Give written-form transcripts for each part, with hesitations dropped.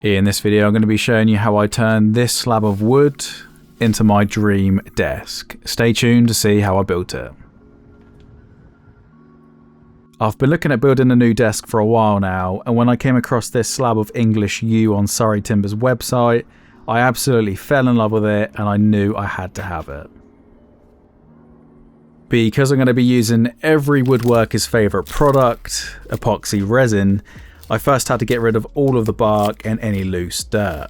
In this video, I'm going to be showing you how I turn this slab of wood into my dream desk. Stay tuned to see how I built it. I've been looking at building a new desk for a while now, and when I came across this slab of English Yew on Surrey Timber's website, I absolutely fell in love with it and I knew I had to have it. Because I'm going to be using every woodworker's favourite product, epoxy resin, I first had to get rid of all of the bark and any loose dirt.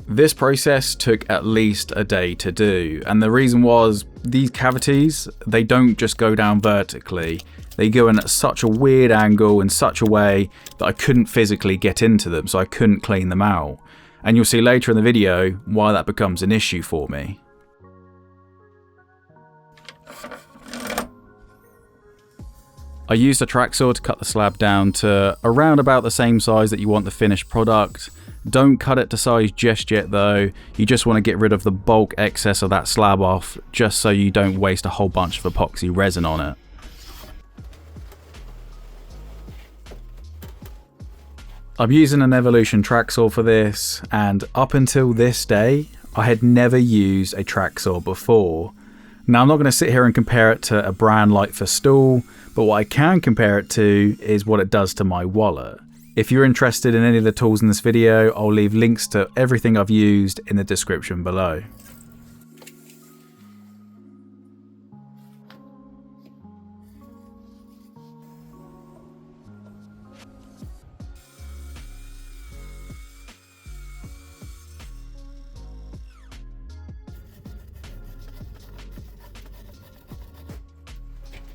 This process took at least a day to do, and the reason was these cavities, they don't just go down vertically, they go in at such a weird angle in such a way that I couldn't physically get into them, so I couldn't clean them out. And you'll see later in the video why that becomes an issue for me. I used a track saw to cut the slab down to around about the same size that you want the finished product. Don't cut it to size just yet though, you just want to get rid of the bulk excess of that slab off, just so you don't waste a whole bunch of epoxy resin on it. I'm using an Evolution track saw for this, and up until this day, I had never used a track saw before. Now I'm not going to sit here and compare it to a brand like Festool, but what I can compare it to is what it does to my wallet. If you're interested in any of the tools in this video, I'll leave links to everything I've used in the description below.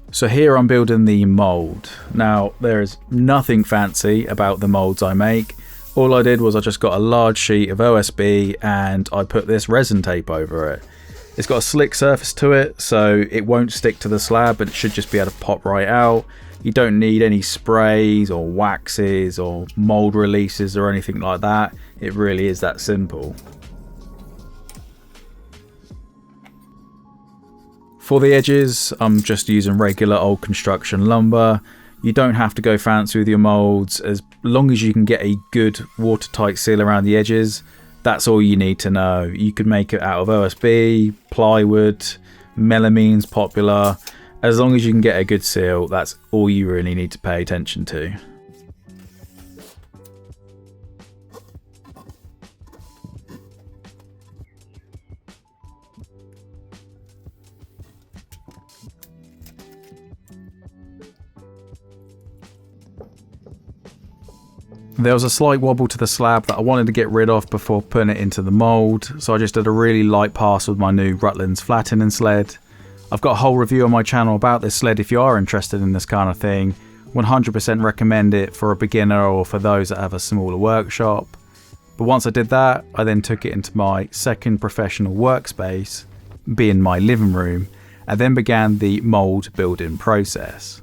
So here I'm building the mould. Now there is nothing fancy about the moulds I make. All I did was I just got a large sheet of OSB and I put this resin tape over it. It's got a slick surface to it, so it won't stick to the slab, but it should just be able to pop right out. You don't need any sprays or waxes or mould releases or anything like that. It really is that simple. For the edges, I'm just using regular old construction lumber. You don't have to go fancy with your moulds, as long as you can get a good watertight seal around the edges. That's all you need to know. You could make it out of OSB, plywood, melamine's popular. As long as you can get a good seal, that's all you really need to pay attention to. There was a slight wobble to the slab that I wanted to get rid of before putting it into the mould, so I just did a really light pass with my new Rutland's flattening sled. I've got a whole review on my channel about this sled if you are interested in this kind of thing. 100% recommend it for a beginner or for those that have a smaller workshop. But once I did that, I then took it into my second professional workspace, being my living room, and then began the mould building process.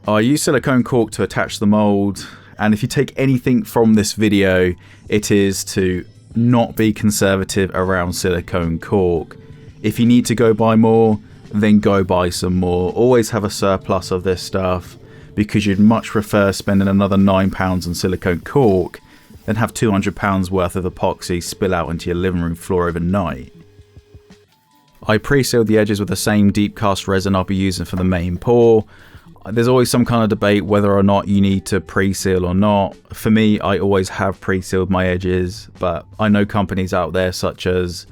I use silicone cork to attach the mould, and if you take anything from this video, it is to not be conservative around silicone cork. If you need to go buy more, then go buy some more. Always have a surplus of this stuff, because you'd much prefer spending another £9 on silicone cork than have £200 worth of epoxy spill out into your living room floor overnight. I pre-sealed the edges with the same deep cast resin I'll be using for the main pour. There's always some kind of debate whether or not you need to pre-seal or not. For me, I always have pre-sealed my edges, but I know companies out there such as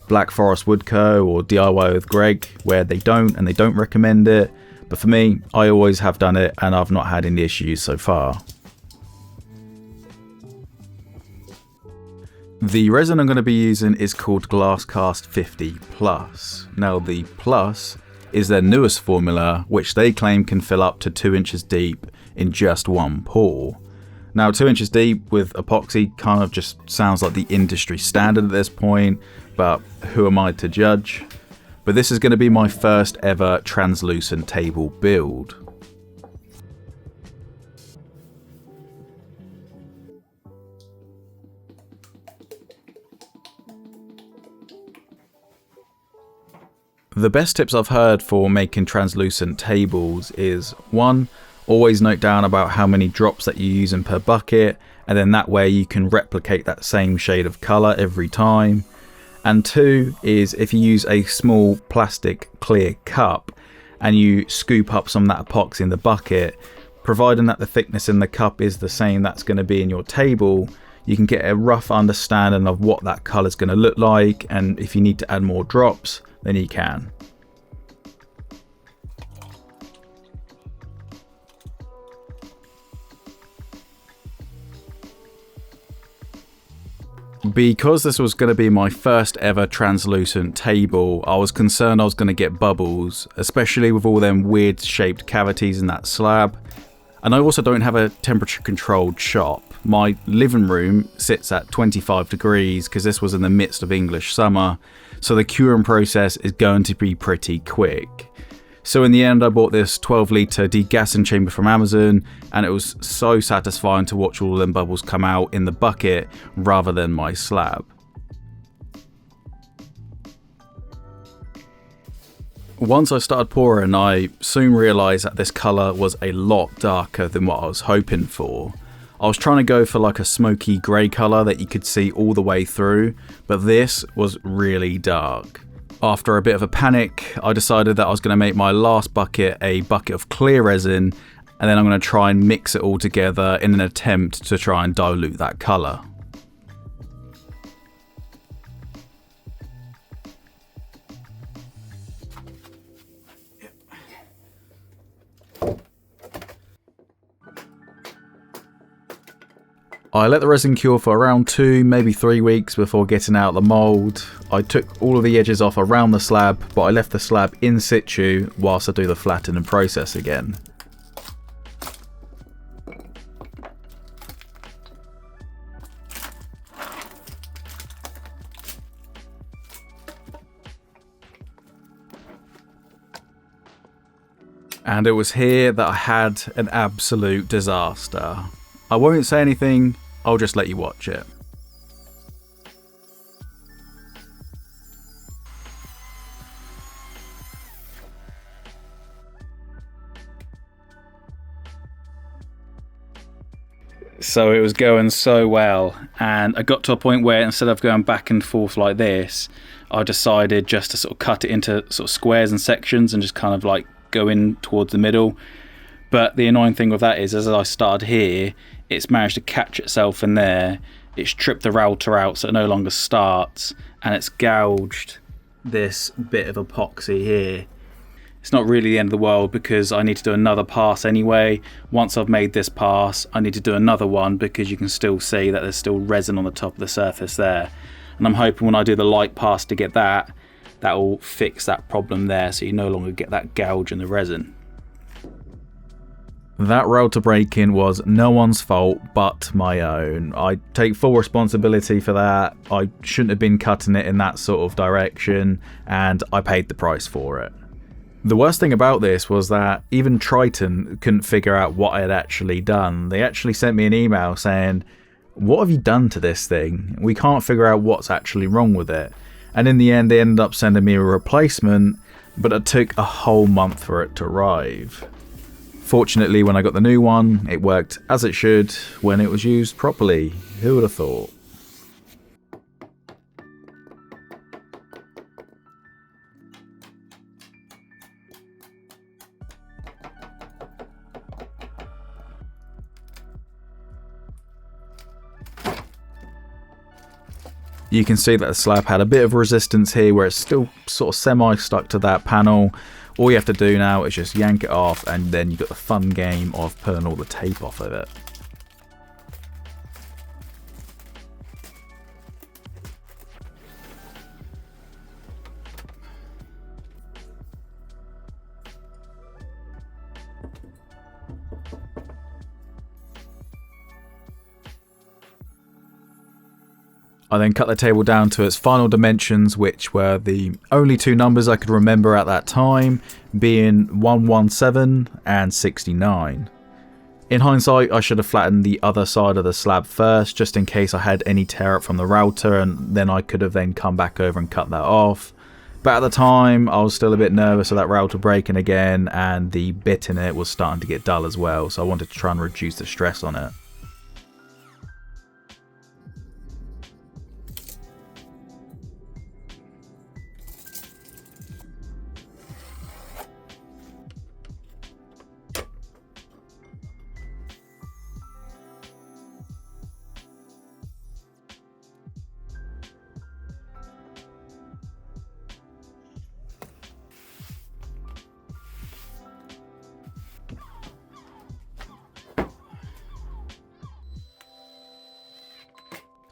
Black Forest Wood Co or DIY with Greg where they don't, and they don't recommend it. But for me, I always have done it and I've not had any issues so far. The resin I'm going to be using is called Glasscast 50 Plus. Now the Plus is their newest formula, which they claim can fill up to 2 inches deep in just one pour. Now 2 inches deep with epoxy kind of just sounds like the industry standard at this point, but who am I to judge? but this is going to be my first ever translucent table build. The best tips I've heard for making translucent tables is 1. Always note down about how many drops that you're using per bucket, and then that way you can replicate that same shade of colour every time. And 2 is if you use a small plastic clear cup and you scoop up some of that epoxy in the bucket, providing that the thickness in the cup is the same that's going to be in your table, you can get a rough understanding of what that colour is going to look like, and if you need to add more drops, then you can. Because this was going to be my first ever translucent table, I was concerned I was going to get bubbles, especially with all them weird shaped cavities in that slab. And I also don't have a temperature controlled shop. My living room sits at 25 degrees because this was in the midst of English summer, so the curing process is going to be pretty quick. So in the end I bought this 12 litre degassing chamber from Amazon, and it was so satisfying to watch all of them bubbles come out in the bucket rather than my slab. Once I started pouring, I soon realised that this colour was a lot darker than what I was hoping for. I was trying to go for like a smoky grey colour that you could see all the way through, but this was really dark. After a bit of a panic, I decided that I was going to make my last bucket a bucket of clear resin, and then I'm going to try and mix it all together in an attempt to try and dilute that colour. I let the resin cure for around 2, maybe 3 weeks before getting out the mould. I took all of the edges off around the slab, but I left the slab in situ whilst I do the flattening process again. And it was here that I had an absolute disaster. I won't say anything, I'll just let you watch it. So it was going so well, and I got to a point where instead of going back and forth like this, I decided just to sort of cut it into sort of squares and sections and just kind of like go in towards the middle. But the annoying thing with that is, as I started here, it's managed to catch itself in there, it's tripped the router out so it no longer starts, and it's gouged this bit of epoxy here. It's not really the end of the world because I need to do another pass anyway. Once I've made this pass, I need to do another one because you can still see that there's still resin on the top of the surface there. And I'm hoping when I do the light pass to get that, that will fix that problem there so you no longer get that gouge in the resin. That router break-in was no one's fault but my own. I take full responsibility for that. I shouldn't have been cutting it in that sort of direction, and I paid the price for it. The worst thing about this was that even Triton couldn't figure out what I had actually done. They actually sent me an email saying, "What have you done to this thing? We can't figure out what's actually wrong with it." And in the end they ended up sending me a replacement, but it took a whole month for it to arrive. Fortunately, when I got the new one, it worked as it should when it was used properly. Who would have thought? You can see that the slab had a bit of resistance here where it's still sort of semi-stuck to that panel. All you have to do now is just yank it off, and then you've got the fun game of pulling all the tape off of it. I then cut the table down to its final dimensions, which were the only two numbers I could remember at that time, being 117 and 69. In hindsight, I should have flattened the other side of the slab first, just in case I had any tear up from the router, and then I could have then come back over and cut that off. But at the time, I was still a bit nervous of that router breaking again, and the bit in it was starting to get dull as well, so I wanted to try and reduce the stress on it.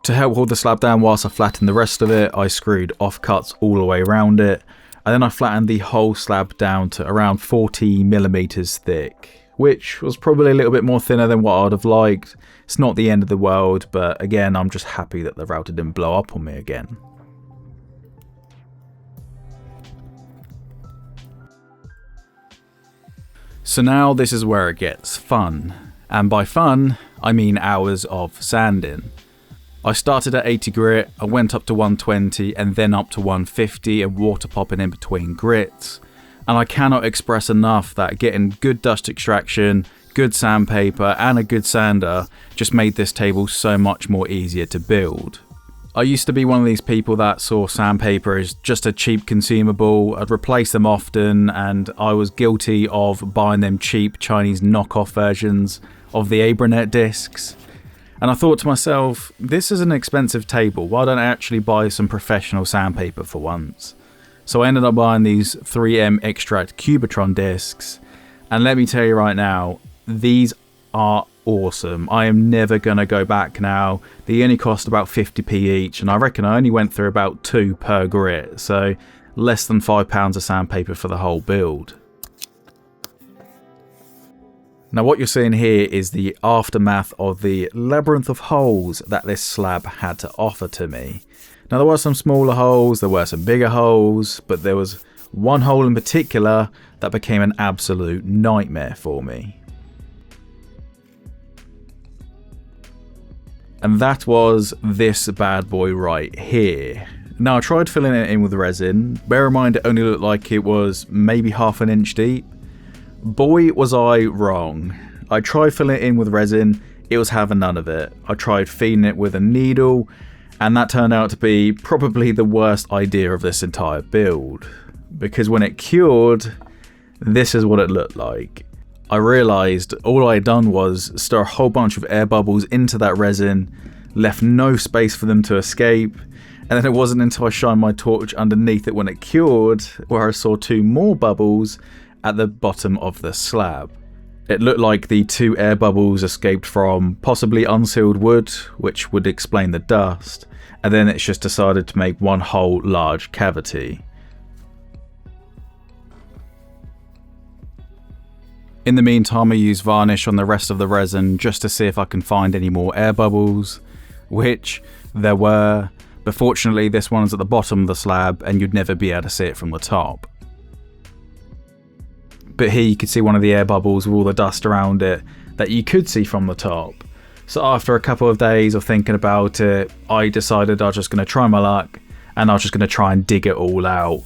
To help hold the slab down whilst I flattened the rest of it, I screwed offcuts all the way around it, and then I flattened the whole slab down to around 40mm thick, which was probably a little bit more thinner than what I'd have liked. It's not the end of the world, but again, I'm just happy that the router didn't blow up on me again. So now this is where it gets fun, and by fun, I mean hours of sanding. I started at 80 grit, I went up to 120 and then up to 150 and water popping in between grits. And I cannot express enough that getting good dust extraction, good sandpaper and a good sander just made this table so much more easier to build. I used to be one of these people that saw sandpaper as just a cheap consumable. I'd replace them often, and I was guilty of buying them cheap Chinese knockoff versions of the Abranet discs. And I thought to myself, this is an expensive table, why don't I actually buy some professional sandpaper for once? So I ended up buying these 3M Extract Cubitron discs, and let me tell you right now, these are awesome. I am never going to go back now. They only cost about 50p each, and I reckon I only went through about 2 per grit, so less than £5 of sandpaper for the whole build. Now what you're seeing here is the aftermath of the labyrinth of holes that this slab had to offer to me. Now there were some smaller holes, there were some bigger holes, but there was one hole in particular that became an absolute nightmare for me. And that was this bad boy right here. Now I tried filling it in with resin. Bear in mind it only looked like it was maybe half an inch deep. Boy was I wrong. I tried filling it in with resin, it was having none of it. I tried feeding it with a needle, and that turned out to be probably the worst idea of this entire build. Because when it cured, this is what it looked like. I realised all I had done was stir a whole bunch of air bubbles into that resin, left no space for them to escape, and then it wasn't until I shined my torch underneath it when it cured, where I saw 2 more bubbles at the bottom of the slab. It looked like the 2 air bubbles escaped from possibly unsealed wood, which would explain the dust, and then it's just decided to make one whole large cavity. In the meantime, I used varnish on the rest of the resin just to see if I can find any more air bubbles, which there were, but fortunately this one's at the bottom of the slab and you'd never be able to see it from the top. But here you could see one of the air bubbles with all the dust around it that you could see from the top. So after a couple of days of thinking about it, I decided I was just going to try my luck and I was just going to try and dig it all out.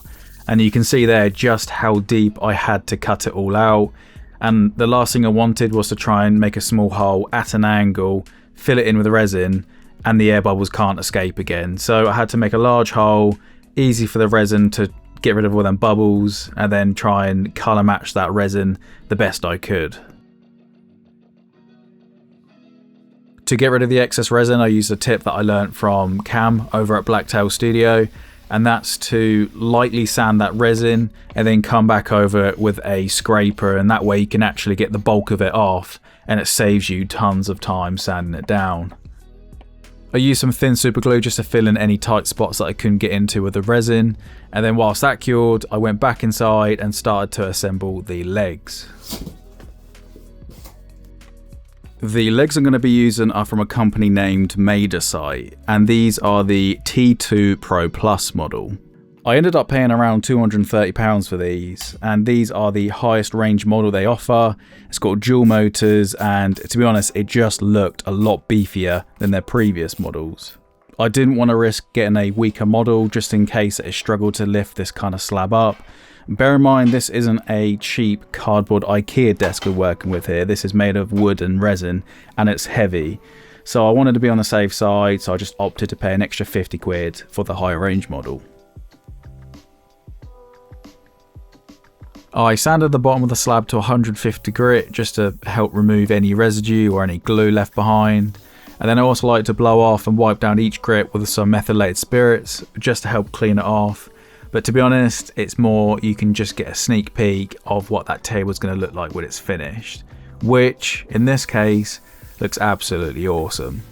And you can see there just how deep I had to cut it all out. And the last thing I wanted was to try and make a small hole at an angle, fill it in with resin, and the air bubbles can't escape again. So I had to make a large hole, easy for the resin to get rid of all them bubbles, and then try and colour match that resin the best I could. To get rid of the excess resin, I used a tip that I learnt from Cam over at Blacktail Studio, and that's to lightly sand that resin and then come back over it with a scraper, and that way you can actually get the bulk of it off and it saves you tons of time sanding it down. I used some thin super glue just to fill in any tight spots that I couldn't get into with the resin, and then whilst that cured I went back inside and started to assemble the legs. The legs I'm going to be using are from a company named Madersite, and these are the T2 Pro Plus model. I ended up paying around £230 for these, and these are the highest range model they offer. It's got dual motors, and to be honest, it just looked a lot beefier than their previous models. I didn't want to risk getting a weaker model just in case it struggled to lift this kind of slab up. Bear in mind, this isn't a cheap cardboard IKEA desk we're working with here. This is made of wood and resin, and it's heavy. So I wanted to be on the safe side, so I just opted to pay an extra 50 quid for the higher range model. I sanded the bottom of the slab to 150 grit just to help remove any residue or any glue left behind. And then I also like to blow off and wipe down each grit with some methylated spirits just to help clean it off. But to be honest, it's more you can just get a sneak peek of what that table's going to look like when it's finished, which in this case looks absolutely awesome.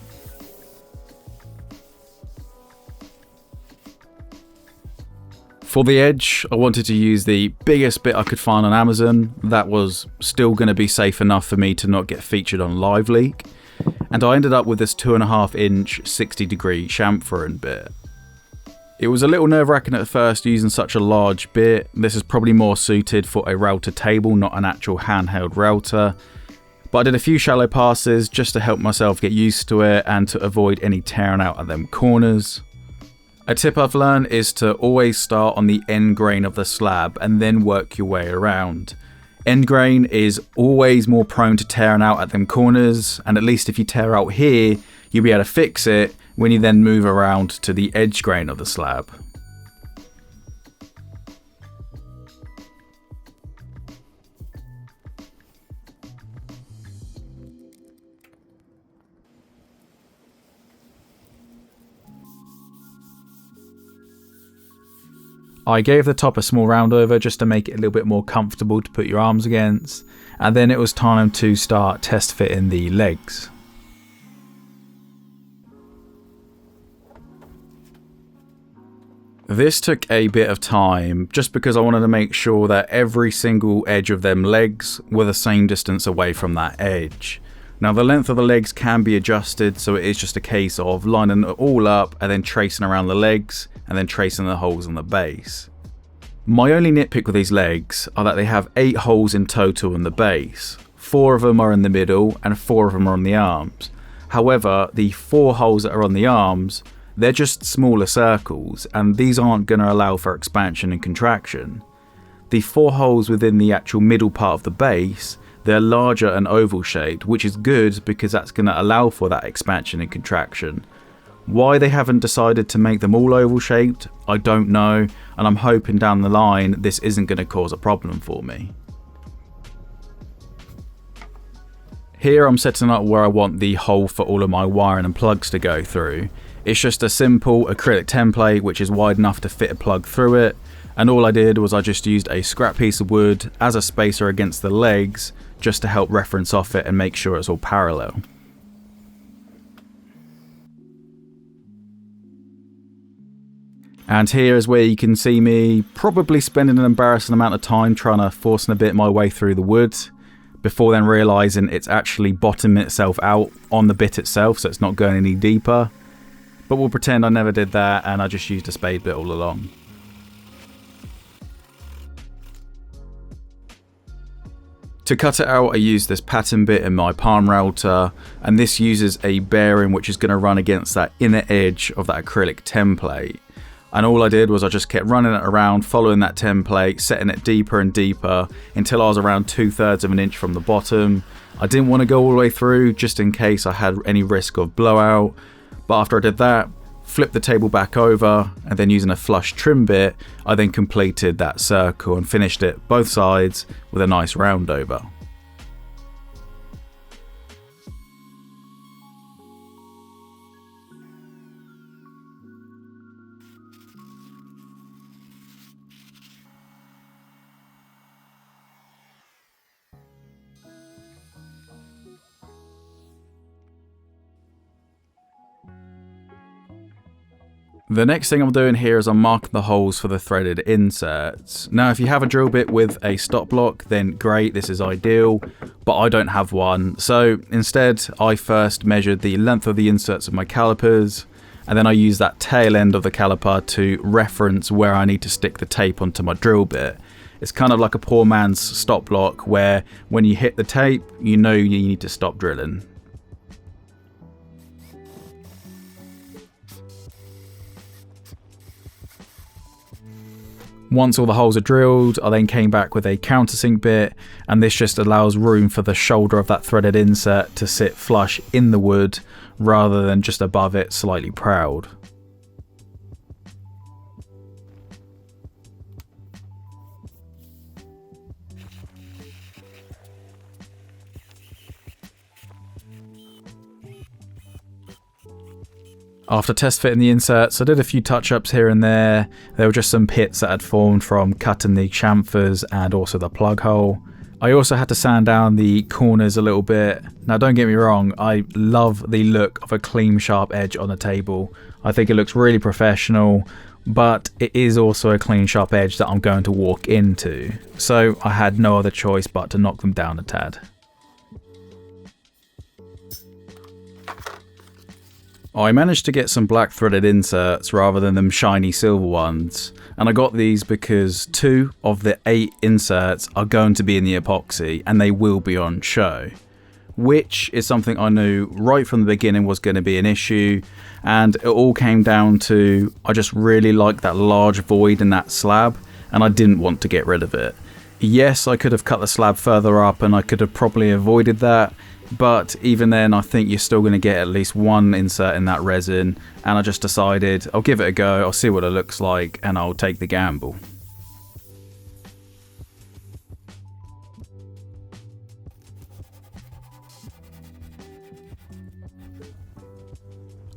For the edge, I wanted to use the biggest bit I could find on Amazon that was still going to be safe enough for me to not get featured on Live Leak, and I ended up with this 2.5 inch 60-degree chamfer bit. It was a little nerve-wracking at first using such a large bit. This is probably more suited for a router table, not an actual handheld router. But I did a few shallow passes just to help myself get used to it and to avoid any tearing out at them corners. A tip I've learned is to always start on the end grain of the slab and then work your way around. End grain is always more prone to tearing out at them corners, and at least if you tear out here, you'll be able to fix it when you then move around to the edge grain of the slab. I gave the top a small round over just to make it a little bit more comfortable to put your arms against, and then it was time to start test fitting the legs. This took a bit of time just because I wanted to make sure that every single edge of them legs were the same distance away from that edge. Now the length of the legs can be adjusted, so it is just a case of lining it all up and then tracing around the legs and then tracing the holes on the base. My only nitpick with these legs are that they have 8 holes in total in the base. 4 of them are in the middle and 4 of them are on the arms. However, the 4 holes that are on the arms, they're just smaller circles, and these aren't going to allow for expansion and contraction. The 4 holes within the actual middle part of the base, they're larger and oval shaped, which is good because that's going to allow for that expansion and contraction. Why they haven't decided to make them all oval shaped, I don't know, and I'm hoping down the line this isn't going to cause a problem for me. Here I'm setting up where I want the hole for all of my wiring and plugs to go through. It's just a simple acrylic template which is wide enough to fit a plug through it, and all I did was I just used a scrap piece of wood as a spacer against the legs just to help reference off it and make sure it's all parallel. And here is where you can see me probably spending an embarrassing amount of time trying to force a bit my way through the wood before then realising it's actually bottoming itself out on the bit itself, so it's not going any deeper. But we'll pretend I never did that and I just used a spade bit all along. To cut it out, I used this pattern bit in my palm router, and this uses a bearing which is going to run against that inner edge of that acrylic template. And all I did was I just kept running it around, following that template, setting it deeper and deeper until I was around 2/3 of an inch from the bottom. I didn't want to go all the way through just in case I had any risk of blowout, but after I did that, flipped the table back over, and then using a flush trim bit, I then completed that circle and finished it both sides with a nice round over. The next thing I'm doing here is I'm marking the holes for the threaded inserts. Now if you have a drill bit with a stop block, then great, this is ideal. but I don't have one. So instead, I first measured the length of the inserts of my calipers, and then I used that tail end of the caliper to reference where I need to stick the tape onto my drill bit. It's kind of like a poor man's stop block, where when you hit the tape, you know you need to stop drilling. Once all the holes are drilled, I then came back with a countersink bit, and this just allows room for the shoulder of that threaded insert to sit flush in the wood rather than just above it, slightly proud. After test fitting the inserts, I did a few touch-ups here and there. There were just some pits that had formed from cutting the chamfers and also the plug hole. I also had to sand down the corners a little bit. Now don't get me wrong, I love the look of a clean sharp edge on a table. I think it looks really professional, but it is also a clean sharp edge that I'm going to walk into. So I had no other choice but to knock them down a tad. I managed to get some black threaded inserts rather than them shiny silver ones, and I got these because 2 of the 8 inserts are going to be in the epoxy and they will be on show, which is something I knew right from the beginning was going to be an issue, and it all came down to I just really like that large void in that slab and I didn't want to get rid of it. Yes, I could have cut the slab further up and I could have probably avoided that, but even then I think you're still going to get at least one insert in that resin, and I just decided I'll give it a go, I'll see what it looks like, and I'll take the gamble.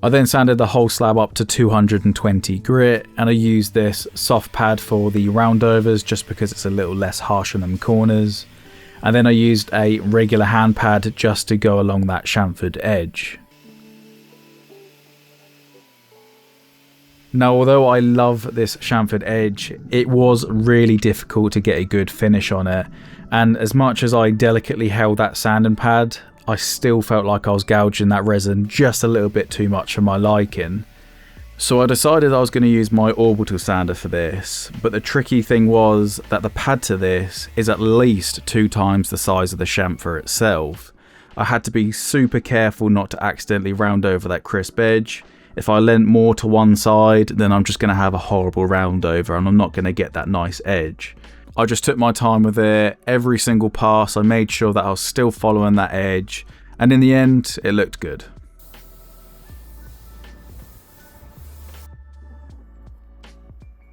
I then sanded the whole slab up to 220 grit, and I used this soft pad for the roundovers just because it's a little less harsh on them corners. And then I used a regular hand pad just to go along that chamfered edge. Now, although I love this chamfered edge, it was really difficult to get a good finish on it. And as much as I delicately held that sanding pad, I still felt like I was gouging that resin just a little bit too much for my liking. So I decided I was going to use my orbital sander for this, but the tricky thing was that the pad to this is at least 2 times the size of the chamfer itself. I had to be super careful not to accidentally round over that crisp edge. If I leant more to one side, then I'm just going to have a horrible round over and I'm not going to get that nice edge. I just took my time with it. Every single pass I made sure that I was still following that edge, and in the end it looked good.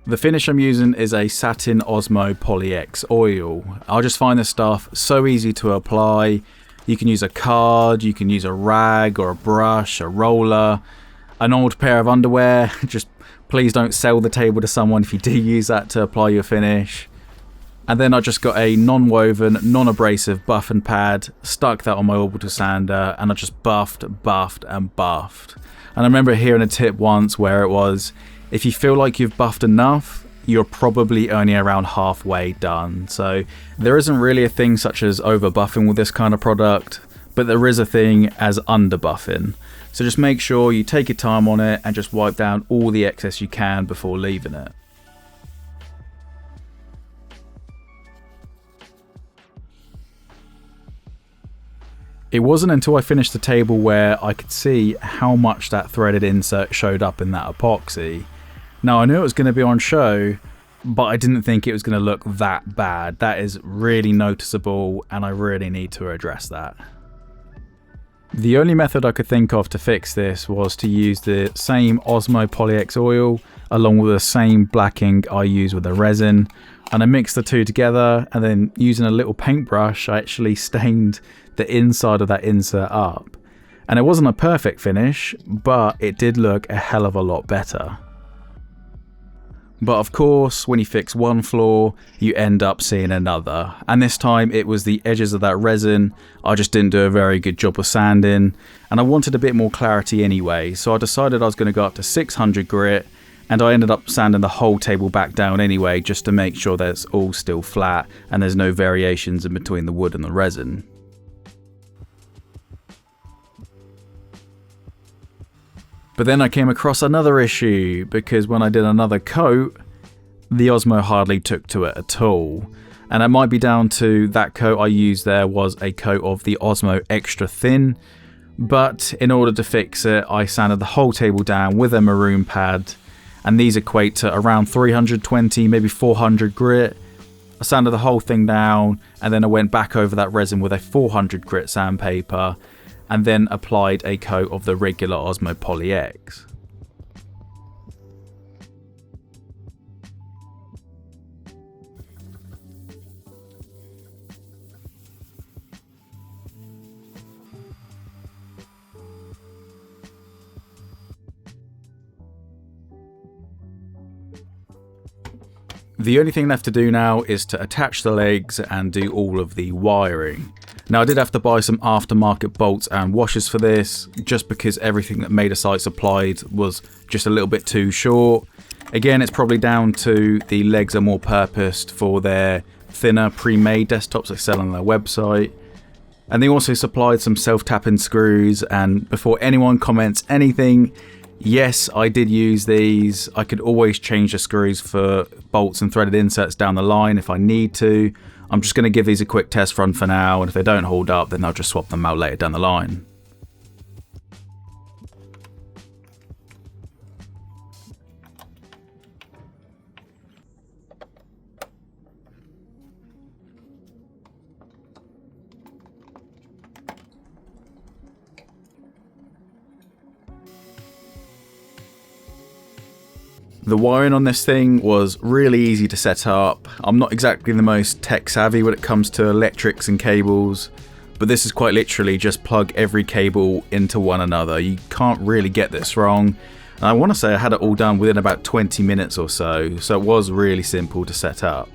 The finish I'm using is a Satin Osmo Poly X oil. I just find this stuff so easy to apply. You can use a card, you can use a rag or a brush, a roller, an old pair of underwear. Just please don't sell the table to someone if you do use that to apply your finish. And then I just got a non-woven, non-abrasive buff and pad, stuck that on my orbital sander, and I just buffed. And I remember hearing a tip once where it was, if you feel like you've buffed enough, you're probably only around halfway done. So there isn't really a thing such as over buffing with this kind of product, but there is a thing as under buffing. So just make sure you take your time on it and just wipe down all the excess you can before leaving it. It wasn't until I finished the table where I could see how much that threaded insert showed up in that epoxy. Now I knew it was going to be on show, but I didn't think it was going to look that bad. That is really noticeable and I really need to address that. The only method I could think of to fix this was to use the same Osmo Poly X oil along with the same black ink I use with the resin, and I mixed the two together, and then using a little paintbrush I actually stained the inside of that insert up. And it wasn't a perfect finish, but it did look a hell of a lot better. But of course, when you fix one flaw, you end up seeing another. And this time it was the edges of that resin. I just didn't do a very good job of sanding, and I wanted a bit more clarity anyway, so I decided I was going to go up to 600 grit, and I ended up sanding the whole table back down anyway, just to make sure that it's all still flat and there's no variations in between the wood and the resin. But then I came across another issue, because when I did another coat, the Osmo hardly took to it at all. And it might be down to that coat I used there was a coat of the Osmo Extra Thin. But in order to fix it, I sanded the whole table down with a maroon pad. And these equate to around 320, maybe 400 grit. I sanded the whole thing down, and then I went back over that resin with a 400 grit sandpaper, and then applied a coat of the regular Osmo Poly X. The only thing left to do now is to attach the legs and do all of the wiring. Now, I did have to buy some aftermarket bolts and washers for this, just because everything that MaidaSite supplied was just a little bit too short. Again, it's probably down to the legs are more purposed for their thinner pre-made desktops they sell on their website. And they also supplied some self-tapping screws, and before anyone comments anything, yes, I did use these. I could always change the screws for bolts and threaded inserts down the line if I need to. I'm just going to give these a quick test run for now, and if they don't hold up, then I'll just swap them out later down the line. The wiring on this thing was really easy to set up. I'm not exactly the most tech savvy when it comes to electrics and cables, but this is quite literally just plug every cable into one another. You can't really get this wrong. And I want to say I had it all done within about 20 minutes or so, so it was really simple to set up.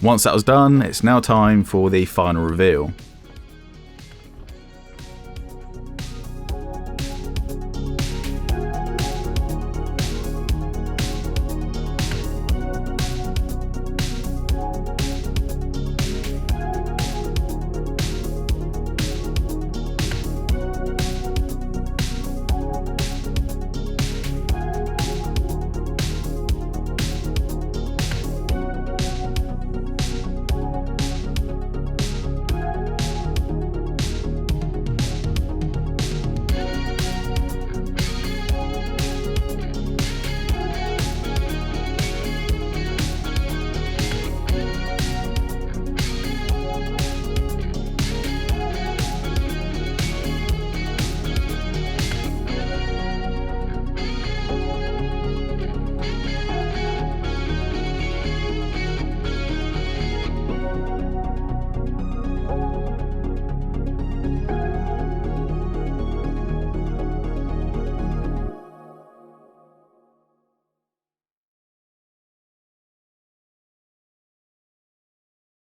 Once that was done, it's now time for the final reveal.